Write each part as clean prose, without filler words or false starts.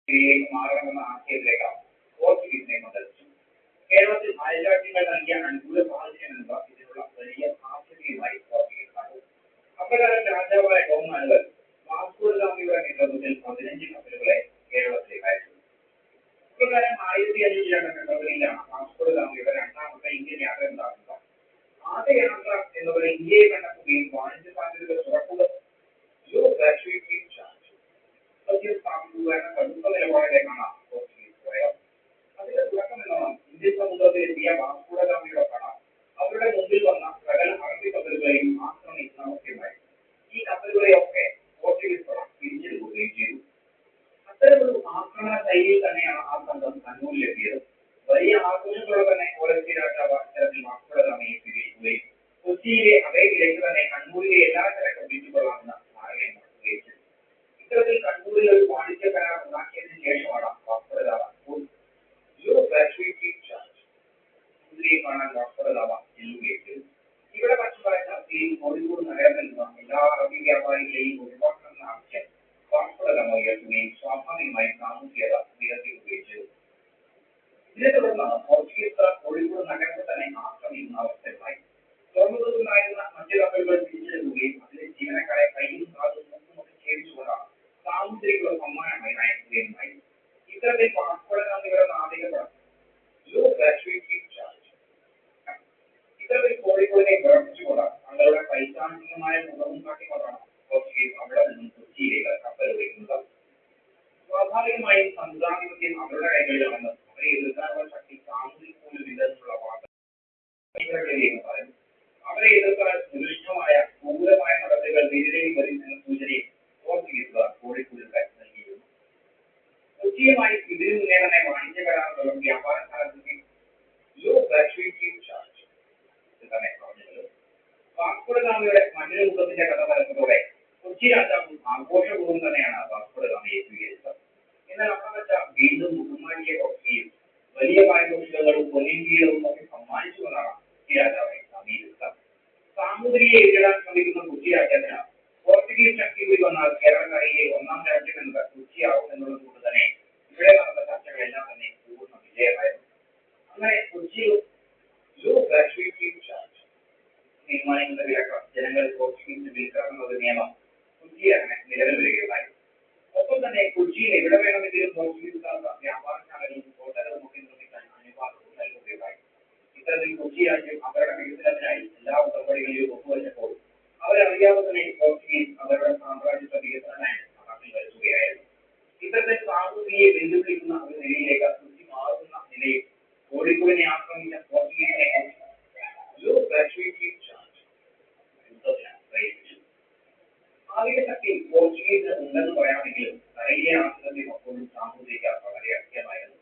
യിലേക്ക് മാറണമെന്ന ആശയത്തിലേക്കാണ് പോർച്ചുഗീസിനെ കൊണ്ടെത്തിച്ചു. കേരളത്തിൽ അയൽരാജ്യങ്ങൾ നൽകിയ അനുകൂല സാഹചര്യം എന്നിവ ഇതിനുള്ള വലിയ ആശങ്കയുമായി പോർച്ചുഗീസ് കണ്ടു. അപ്രകാരം രാജാവായ ഡോൺ മാനുവൽ വാസ്കോ ഡ ഗാമയുടെ നേതൃത്വത്തിൽ 15 കപ്പലുകളെ കേരളത്തിലേക്ക് അയച്ചു. ഇപ്രകാരം 1502 ഫെബ്രുവരിയിലാണ് വാസ്കോ ഡ ഗാമയുടെ രണ്ടാമത്തെ ഇന്ത്യൻ യാത്ര ഉണ്ടാകുന്നത്. ആദ്യ യാത്ര എന്നത് ഇന്ത്യയെ കണ്ടെത്തുകയും വാണിജ്യ സാധ്യതകൾ തുറക്കുക സ്ഥാപിക്കുക കടുത്ത നിലപാടിലേക്കാണ് പോർച്ചുഗീസ് പോയത്. അതിന്റെ തുടക്കം എന്നോണം ഇന്ത്യൻ സമുദ്രത്തിലെത്തിയ വാസ്കോ ഡ ഗാമയുടെ പട അവരുടെ മുമ്പിൽ വന്ന സകല അറബി കപ്പലുകളെയും ആക്രമിക്കുന്ന അവസ്ഥയുമായി. ഈ കപ്പലുകളെയൊക്കെ പോർച്ചുഗീസ് പട പിരിച്ചെടുക്കുകയും ചെയ്തു. അത്തരമൊരു ആക്രമണ ശൈലിയിൽ തന്നെയാണ് ആ സംഘം കണ്ണൂരിലെത്തിയത്. വലിയ ആഘോഷങ്ങളോടെ തന്നെ കോലച്ചി രാജാവ് ഇത്തരത്തിൽ വാസ്കോ ഡ ഗാമയെ സ്വീകരിക്കുകയും കൊച്ചിയിലെ അതേ വിലയ്ക്ക് തന്നെ കണ്ണൂരിലെ എല്ലാ ചരക്കും വിറ്റുകൊള്ളാമെന്ന് ധാരണയും നടത്തുകയും ചെയ്തു. ഇത്തരത്തിൽ കണ്ണൂരിൽ ഒരു വാണിജ്യ കരാർ ഉണ്ടാക്കിയതിനു ശേഷമാണ് വാസ്കോ ഡ ഗാമ കാണാൻ വാസ്കോ ഡ ഗാമ ചെല്ലുകയും ചെയ്തു. ഇവിടെ പശ്ചിമ കോഴിക്കോട് നഗരത്തിൽ നിന്ന് എല്ലാ അറബി വ്യാപാരികളെയും ഒഴിവാക്കണമെന്ന ആവശ്യം വാസ്കോ ഡ ഗാമ ഉയർത്തുകയും സ്വാഭാവികമായി സാമൂഹികത നിരസിക്കുകയും ചെയ്തു. ഇതിനെ തുടർന്ന് പോർച്ചുഗീസ് കോഴിക്കോട് നഗരത്തെ തന്നെ ആക്രമിക്കുന്ന അവസ്ഥയുമായി. തുറമുഖത്തുണ്ടായിരുന്ന മറ്റു കപ്പലുകൾ തിരിച്ചെടുക്കുകയും അതിലെ ജീവനക്കാരെ കയ്യും കാതും മുക്കുമൊക്കെ ഛേദിച്ചുകൊണ്ടാണ് സാമുദ്രിക സമ്മാനമായി അയക്കുകയുമായി. ഇത്തരത്തിൽ വാസ്കോ ഡ ഗാമയുടെ നാവികപടം ഇത്തരത്തിൽ കോഴിക്കോടിനെ വിറപ്പിച്ചുകൊണ്ട് തങ്ങളുടെ പൈശാചികമായ മുഖവും കാട്ടിക്കൊണ്ടാണ് പോർച്ചുഗീസ് അവിടെ നിന്നും കൊച്ചിയിലേക്ക് കപ്പൽ ഒഴുകുന്നത്. സ്വാഭാവികമായും സമുദ്രാധിപത്യം അവരുടെ കൈകളിലാണെന്നും അവരെ എതിർക്കാനുള്ള ശക്തി സാമൂഹിക പോലും ഇല്ലെന്നുള്ള വാർത്ത പറയും. അവരെ എതിർക്കാൻ സുരക്ഷിതമായ ക്രൂരമായ നടപടികൾ നേരിടേണ്ടി വരും എന്ന സൂചനയും പോർച്ചുഗീസുകാർ കോഴിക്കോട് നൽകിയിരുന്നു. കൊച്ചിയുമായി ഇതിനു മുന്നേ തന്നെ വാണിജ്യ കരാറുകളും വ്യാപാര സ്ഥാനത്തേക്ക് തന്നെ പറഞ്ഞത്. വാസ്കോ ഡ ഗാമയുടെ മറ്റൊരു മുഖത്തിന്റെ കഥ പരന്നതോടെ കൊച്ചി രാജാവും ആഘോഷപൂർവ്വം തന്നെയാണ് വാസ്കോ ഡ ഗാമയെ സ്വീകരിച്ചത്. എന്നാൽ അവിടെ വെച്ച വീണ്ടും മുഖമാറ്റിയ പോർച്ചുഗീസ് വലിയ പാരിതോഷികങ്ങളും പൊന്നിൻ കീഴവും ഒക്കെ സമ്മാനിച്ചുകൊണ്ടാണ് കൊച്ചി രാജാവിനെ സമീപിച്ചത്. സാമൂതിരിയെ എതിരിടാൻ ശ്രമിക്കുന്ന കൊച്ചി രാജ്യത്തിന് പോർച്ചുഗീസ് ശക്തി കൂടി വന്നാൽ കേരളക്കരയിലെ ഒന്നാം രാജ്യം എന്നത് കൊച്ചിയാവും എന്നുള്ളത് കൊണ്ട് തന്നെ ഇവിടെ നടന്ന ചർച്ചകളെല്ലാം തന്നെ പൂർണ്ണ വിജയമായിരുന്നു. അങ്ങനെ കൊച്ചിയിൽ തീരുമാനങ്ങളുടെ വിലക്ക് ജനങ്ങൾ പോർച്ചുഗീസിന് വിൽക്കണമെന്നത് നിയമം കൊച്ചിയിലങ്ങനെ നിലവിൽ വരികയുണ്ടായി. ഒപ്പം തന്നെ കൊച്ചിയിൽ എവിടെ വേണമെങ്കിലും പോർച്ചുഗീസുകാർക്ക് വ്യാപാരശാലകളും ഹോട്ടലുകളും ഒക്കെ നിർമ്മിക്കാൻ അനുവാദം നൽകുകയുണ്ടായി. ഇത്തരത്തിൽ കൊച്ചി രാജ്യം അവരുടെ വികസനത്തിനായി എല്ലാ ഉടമ്പടികളിലും ഒപ്പുവെച്ചപ്പോൾ അവരറിയാതെ തന്നെ പോർച്ചുഗീസ് അവരുടെ സാമ്രാജ്യത്വ വികസനമായി നടപ്പിൽ വരുത്തുകയായിരുന്നു. ഇത്തരത്തിൽ സാമൂതിരിയെ വെല്ലുവിളിക്കുന്ന ഒരു നിലയിലേക്ക് കൊച്ചി മാറുന്ന നിലയിൽ കോഴിക്കോടിനെ ആക്രമിച്ച പോർച്ചുഗീസിനെ ആദ്യ ശക്തി പോർച്ചുഗീസിന് ഉണ്ടെന്ന് പറയാമെങ്കിലും കരയിലെ ആക്രമണം അപ്പോഴും സാമൂതിരിക്ക് വളരെ അധികമായിരുന്നു.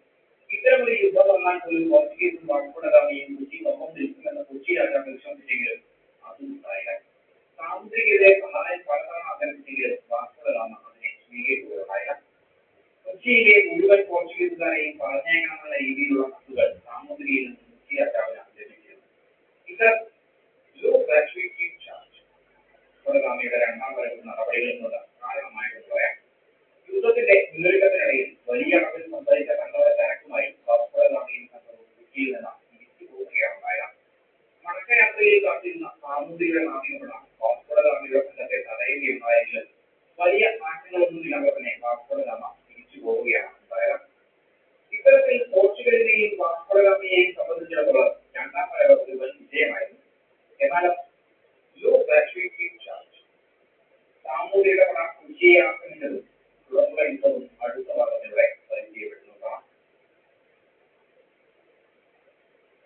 ഇത്തരമൊരു യുദ്ധം വന്നാൽ പോലും പോർച്ചുഗീസും വാസ്കോ ഡ ഗാമയും കൊച്ചിയിൽ ഒപ്പം നിൽക്കുമെന്ന് കൊച്ചി രാജാവ് വിശ്വസിച്ചെങ്കിലും അതും ഉണ്ടായില്ല. സാമൂതിരിക്കെതിരെ സഹായം പലതവണ അഭ്യർത്ഥിച്ചെങ്കിലും വാസ്കോ ഡ ഗാമ അതിനെ സ്വീകരിക്കുകയുണ്ടായില്ല. കൊച്ചിയിലെ മുഴുവൻ പോർച്ചുഗീസുകാരെയും പറഞ്ഞേക്കണമെന്ന രീതിയിലുള്ള കത്തുകൾ സാമൂതിരിയിൽ നിന്നും കൊച്ചി രാജാവിന് ലഭിച്ചിരുന്നു. ഗാമയുടെ രണ്ടാം വരവ് നടപടികളിൽ നിന്ന് കാരണമായെന്ന് പറയാം. യുദ്ധത്തിന്റെ മുന്നൊരുക്കത്തിനിടയിൽ വലിയ അളവിൽ സംഭരിച്ച കണ്ടവരെ ചരക്കുമായി വാസ്കോ ഡ ഗാമയും സംഘവും കൊച്ചിയിൽ നിന്ന് തിരിച്ചു പോവുകയാണ് ഉണ്ടായത്. മടക്കയാത്രയിൽ കാത്തിരുന്ന സാമൂതിരിയുടെ നാവികപ്പെടാൻ വാസ്കോ ഡ ഗാമയുടെ സംഘത്തെ തടയുകയുണ്ടായെങ്കിലും വലിയ മാറ്റങ്ങളൊന്നും ഇല്ലാതെ തന്നെ വാസ്കോ ഡ ഗാമ തിരിച്ചു പോവുകയാണ് ഉണ്ടായത്. ഇത്തരത്തിൽ പോർച്ചുഗലിനെയും വാസ്കോ ഡ ഗാമയെയും സംബന്ധിച്ചിടത്തോളം രണ്ടാം വരവ് ഒരു വൻ വിജയമായിരുന്നു. എന്നാൽ സാമൂതിരിയുടെ പട കൊച്ചിയെ ആക്രമിച്ചതും തുറമുഖ യുദ്ധവും അടുത്ത വർഷത്തിലൂടെ പരിചയപ്പെടുന്നതാണ്.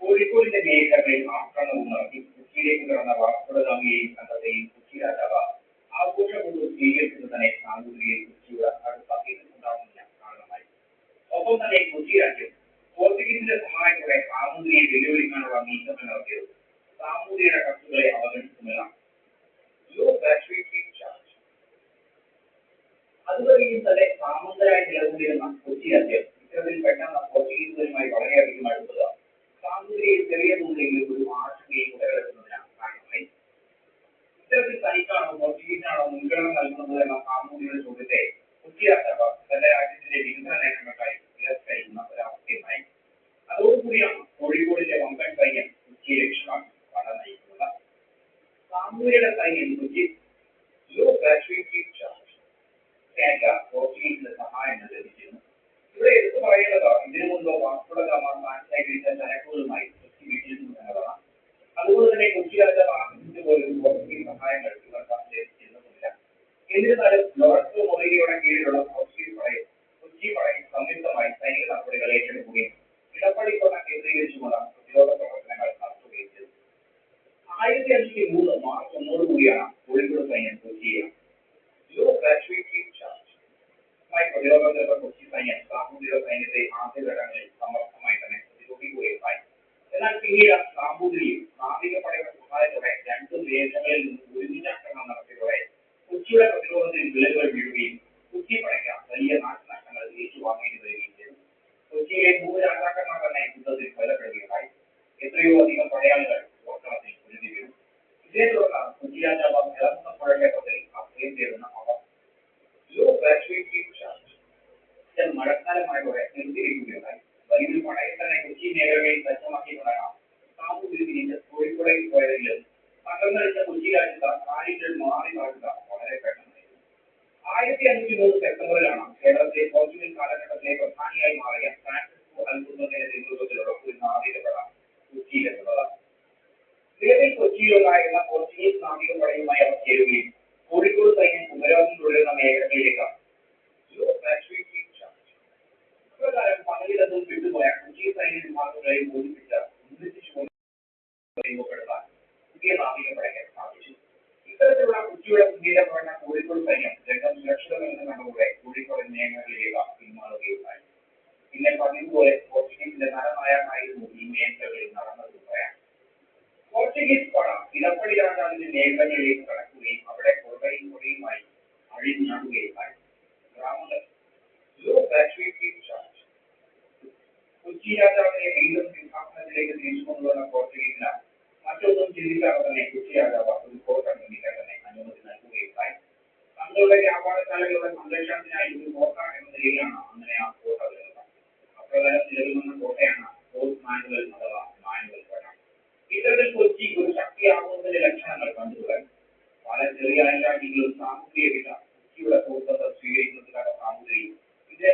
കോഴിക്കോടിന്റെ മേഖലകളിൽ ആക്രമണവും നടത്തി കൊച്ചിയിലേക്ക് കടന്ന വാസ്കോ ഡ ഗാമയെയും സംഘത്തെയും കൊച്ചി രാജാവ് ആഘോഷപൂർവ്വം സ്വീകരിച്ചത് തന്നെ സാമൂതിരിയെ കൊച്ചിയുടെ അടുത്ത എതിർപ്പുണ്ടാകുന്ന കാരണമായി. ഒപ്പം തന്നെ കൊച്ചി രാജ്യം പോർച്ചുഗീസിന്റെ സഹായത്തോടെ സാമൂതിരിയെ വെല്ലുവിളിക്കാനുള്ള നീക്കങ്ങൾ നടത്തിയത് സാമൂതിരിയുടെ കത്തുകളെ അവഗണിക്കുന്നില്ല. അതുവരെയും തന്നെ സാമന്തരായി നിലകൊണ്ടിരുന്ന കൊച്ചി രാജ്യം ഇത്തരത്തിൽ പെട്ടെന്ന് പോർച്ചുഗീസുകാരുമായി വളരെയധികം അടുത്തത് സാമൂതിരിയെ ചെറിയ തോതിലെങ്കിലും ഒരു ആശങ്കയും ഉടലെടുക്കുന്നതിനാണ് കാരണമായി. ഇത്തരത്തിൽ തനിക്കാണോ പോർച്ചുഗീസിനാണോ മുൻഗണന നൽകുന്നത് എന്ന സാമൂതിരിയുടെ ചോദ്യത്തെ കൊച്ചി രാജാവ് തന്റെ രാജ്യത്തിന് ഭാരതത്തിന്റെ വികസന നേട്ടങ്ങൾക്കായി തിരസ്കരിക്കുന്ന ഒരവസ്ഥയുണ്ടായി. അതോടുകൂടിയാണ് കോഴിക്കോടിന്റെ വമ്പൻ സൈന്യം കൊച്ചിയെ ലക്ഷ്യമാക്കി പട നയിക്കുന്നത്. സാമൂഹിക സൈന്യം കൊച്ചി പോർച്ചുഗീസിന്റെ സഹായം ലഭിച്ചിരുന്നു. ഇവിടെ എടുത്തു പറയേണ്ടത് ഇതിനു മുമ്പ് വാസ്കോഡ ഗാമ ഫ്രാൻസിലേക്ക് ചരക്കുകളുമായി കൊച്ചി വീട്ടിലിരുന്നു എന്നതാണ്. അതുകൊണ്ട് തന്നെ കൊച്ചി രാജാവ് ആഗ്രഹിച്ച പോലും പോർച്ചുഗീസ് സഹായങ്ങൾ ഇവർക്ക് ലഭിച്ചിരുന്നില്ല. എന്നിരുന്നാലും ലോറൻസോ മൊറീനിയോയുടെ കീഴിലുള്ള പോർച്ചുഗീസ് പടയും കൊച്ചി പടയും സംയുക്തമായി സൈനിക നടപടികൾ ഏറ്റെടുക്കുകയും ഇടപ്പള്ളിക്കോട്ട കേന്ദ്രീകരിച്ചുകൊണ്ട് പ്രതിരോധ പ്രവർത്തനങ്ങൾ നടത്തുകയും ചെയ്തു. 1503 മാർച്ച് 1 കൂടിയാണ് കോഴിക്കോട് സൈന്യം കൊച്ചിയെ പ്രതിരോധ കൊച്ചി സൈന്യം സാമൂഹിക സൈന്യത്തെ ആദ്യഘട്ടങ്ങളിൽ സമർത്ഥമായി തന്നെ പ്രതിരോധിക്കുകയുണ്ടായി. എന്നാൽ പിന്നീട് സാമൂതിരിയും നാവികപ്പടയുടെ സഹായത്തോടെ രണ്ടു ദേശങ്ങളിൽ നിന്ന് ഒരുമിച്ച് ആക്രമണം നടത്തിയതോടെ കൊച്ചിയുടെ പ്രതിരോധത്തിൽ വിള്ളലുകൾ വീഴുകയും കൊച്ചി പടയ്ക്ക് വലിയ നാശനഷ്ടങ്ങൾ ഏറ്റുവാങ്ങേണ്ടി വരികയും ചെയ്തു. കൊച്ചിയിലെ 3 രാജാക്കന്മാർ തന്നെ യുദ്ധത്തിൽ കൊല്ലപ്പെടുകയുണ്ടായി. എത്രയോ അധികം പടയാളികൾ പോർക്കളത്തിൽ പൊരുതി വീണു. ഇതേ തുടർന്ന് കൊച്ചി രാജാവ് ഇളമുന്നപ്പുഴ ക്ഷേത്രത്തിൽ അഭയം തേടുന്ന അവർ മഴക്കാലമായതോടെ നിർത്തിവെക്കുകയുണ്ടായി. വലിയൊരു പടയിൽ തന്നെ കൊച്ചി മേഖലയിൽ സജ്ജമാക്കിക്കൊണ്ടാണ് സാമൂതിരി തിരിച്ച് കോഴിക്കോടേക്ക് പോയതെങ്കിലും തകർന്നടിച്ച കൊച്ചി രാജ്യത്ത് കാര്യങ്ങൾ മാറി മാറുക വളരെ പെട്ടെന്നായിരുന്നു. 1503 സെപ്റ്റംബറിലാണ് കേരളത്തിലെ പോർച്ചുഗീസ് കാലഘട്ടത്തിലെ പ്രധാനിയായി മാറിയ ഫ്രാൻസിസ്കോ അൽബുക്കർക്കിന്റെ നേതൃത്വത്തിലുള്ള ഒരു നാവികപ്പട കൊച്ചിയിലെത്തുന്നത്. നിലവിൽ കൊച്ചിയിലുണ്ടായിരുന്ന പോർച്ചുഗീസ് നാവികപ്പടയുമായി അവർ ചേരുകയും കോഴിക്കോട് സൈന്യം ഉപരോധം തുടരുന്ന മേഖലയിലേക്ക് ഇപ്രകാരം പലയിടത്തും വിട്ടുപോയ കൊച്ചി സൈന്യ വിഭാഗങ്ങളെ മോചിപ്പിച്ച് ഒന്നിപ്പിച്ചുകൊണ്ടുപെടുത്താൻ പുതിയ നാവികപ്പടയ്ക്ക് സാധിച്ചു. ഇത്തരത്തിലുള്ള കൊച്ചിയുടെ പുതിയ പ്രകടന കോഴിക്കോട് സൈന്യം രംഗം സുരക്ഷിതമെന്ന് കണ്ടുകൂടെ കോഴിക്കോട് മേഖലയിലേക്ക് പിന്മാറുകയുണ്ടായി. പിന്നെ പതിവുപോലെ പോർച്ചുഗീസിന്റെ നരനായകനായിരുന്നു ഈ മേഖലകളിൽ നടന്നത് പറയാം. പോർച്ചുഗീസ് പട ഇടപ്പള്ളി രാജാവിന്റെ മേഖലകളിലേക്ക് കടക്കുകയും അവിടെ കൊടയുമായി അഴിഞ്ഞാടുകയുണ്ടായി. ഗ്രാമങ്ങൾ കൊച്ചി രാജാവിനെ വീണ്ടും സിംഹാസനത്തിലേക്ക് തിരിച്ചുകൊണ്ടുവന്ന പോർച്ചുഗീസിന് മറ്റൊന്നും ചിന്തിക്കാതെ തന്നെ കൊച്ചി രാജാവ് ഒരു കോട്ട നിർമ്മിക്കാൻ തന്നെ അനുമതി നൽകുകയുണ്ടായി. തങ്ങളുടെ വ്യാപാരശാലകളുടെ സംരക്ഷണത്തിനായി ഒരു കോട്ട എന്ന നിലയിലാണ് അങ്ങനെ ആ കോട്ട വരുന്നത്. അപ്രകാരം നിലവിൽ കോട്ടയാണ് ഫോർട്ട് മാനുവൽ അഥവാ മാനുവൽ കോട്ട. ഇത്തരത്തിൽ കൊച്ചി ഒരു ശക്തിയാകുന്നതിന്റെ ലക്ഷണങ്ങൾ കണ്ടുതുടങ്ങി. പല ചെറിയ രാജ്യങ്ങളും സാമൂഹിക വിധ കൊച്ചിയുടെ പൂർവ്വത സ്വീകരിക്കുന്നതിനുള്ള സാമൂഹികയും ഇത്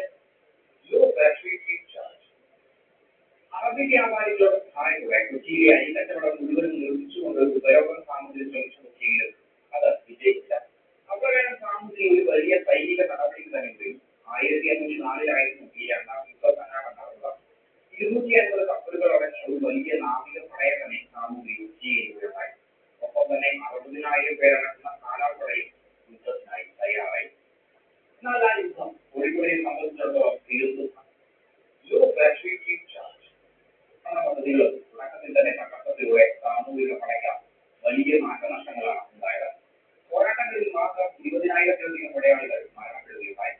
അറബി വ്യാപാരികളുടെ സഹായത്തോടെ കൊച്ചിയിലെ അരിക്കച്ചവടം മുഴുവനും നിർമ്മിച്ചുകൊണ്ട് ഉപയോഗം സാമൂഹിക ശ്രമിച്ചു നോക്കിയെങ്കിലും അത് വിജയിച്ചില്ല. അപ്രകാരം സാമൂഹിക ഒരു വലിയ സൈനിക നടപടിക്ക് തന്നെ വരും. 1504 ഈ രണ്ടാം യുദ്ധസന്നാഹം നടന്നത് 250 കപ്പലുകൾ അടങ്ങിയ ഒരു വലിയ നാവിക പടയെ തന്നെ സാമൂഹിക കൊച്ചിയിലുണ്ടായി. ഒപ്പം തന്നെ 60,000 പേരടങ്ങുന്ന കാലാൾപ്പടയും യുദ്ധത്തിനായി തയ്യാറായി. എന്നാൽ ആ യുദ്ധം കോഴിക്കോടിനെ സംബന്ധിച്ചിടത്തോളം തീർന്നു. പദ്ധതികളും തുടക്കത്തിൽ തന്നെ തടസ്സത്തിലൂടെ സാമൂഹിക പടയ്ക്ക് വലിയ നാശനഷ്ടങ്ങളാണ് ഉണ്ടായത്. പോരാട്ടങ്ങളിൽ മാത്രം 20,000-ലധികം പടയാളികൾ മരണപ്പെടുകയുണ്ടായി.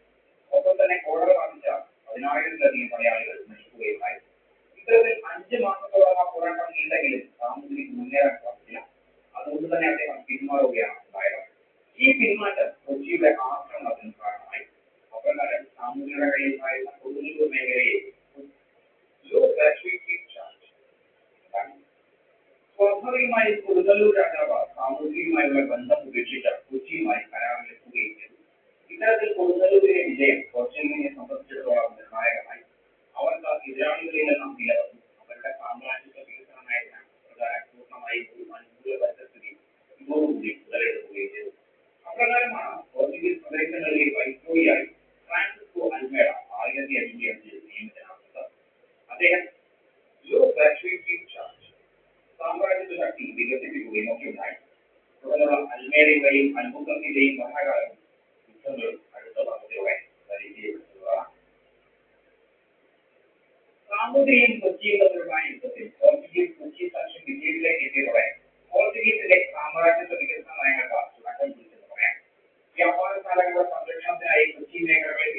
ഒപ്പം തന്നെ കോടതി ബാധിച്ച 10,000-ലധികം പടയാളികൾ നശിക്കുകയുണ്ടായി. ഇത്തരത്തിൽ 5 മാസത്തോളം ആ പോരാട്ടം നീണ്ടെങ്കിലും സാമൂഹിക മുന്നേറാൻ സാധിച്ചില്ല. അതുകൊണ്ട് തന്നെ അദ്ദേഹം പിന്മാറുകയാണ് ഉണ്ടായത്. ഈ പിന്മാറ്റം കൊച്ചിയുടെ ആക്രമണത്തിന് കാരണമായി. അപ്രകാരം സാമൂഹിക കയ്യിലുണ്ടായിരുന്ന കൊടുങ്ങല്ലൂർ മേഖലയെ സ്വാഭാവികമായി കൊടുങ്ങല്ലൂർ രാജാവ് സാമൂഹികമായുള്ള ബന്ധം ഉപേക്ഷിച്ച് കൊച്ചിയുമായി കരാറിലെത്തുകയും ചെയ്തു. ഇത്തരത്തിൽ കൊടുങ്ങല്ലൂരിലെ വിജയം പോർച്ചുഗീസിനെ സംബന്ധിച്ചിടത്തോളം നിർണായകമായി. അവർക്ക് എതിരാളികളിൽ നിന്നും നിലനിന്നു. അവരുടെ സാമ്രാജ്യത്വ വികസന നയത്തിന് പ്രകാരം പൂർണ്ണമായും ഒരു അനുകൂല പരിസ്ഥിതി ഇതോടുകൂടി ഉടലെടുക്കുകയും ചെയ്തു. അപ്രകാരമാണ് പോർച്ചുഗീസ് പ്രദേശങ്ങളിലെ വൈസ്രോയിയായി ഫ്രാൻസിസ്കോ അൽമേഡ 1505 നിയമിതനാകുന്നത്. അദ്ദേഹം സാമ്രാജ്യത്വ ശക്തി വികസിപ്പിക്കുകയും ഒക്കെ ഉണ്ടായി. തുടർന്നുള്ള അൽമേഡയുടെയും അൽബുക്കർക്കിന്റെയും ഭരണകാലം യുദ്ധങ്ങളും അടുത്ത വർഷത്തോടെ പരിചയപ്പെടുത്തുന്നതാണ്. സാമൂതിരിയും കൊച്ചിയും തമ്മിലുണ്ടായ യുദ്ധത്തിൽ പോർച്ചുഗീസ് കൊച്ചി സഖ്യം വിജയത്തിലേക്ക് എത്തിയതോടെ പോർച്ചുഗീസിന്റെ സാമ്രാജ്യത്വ വികസന നയങ്ങൾക്ക് തുടക്കം കുറിച്ചെന്ന് പറയാം. വ്യാപാരശാലകളുടെ സംരക്ഷണത്തിനായി കൊച്ചി മേഖലകളിൽ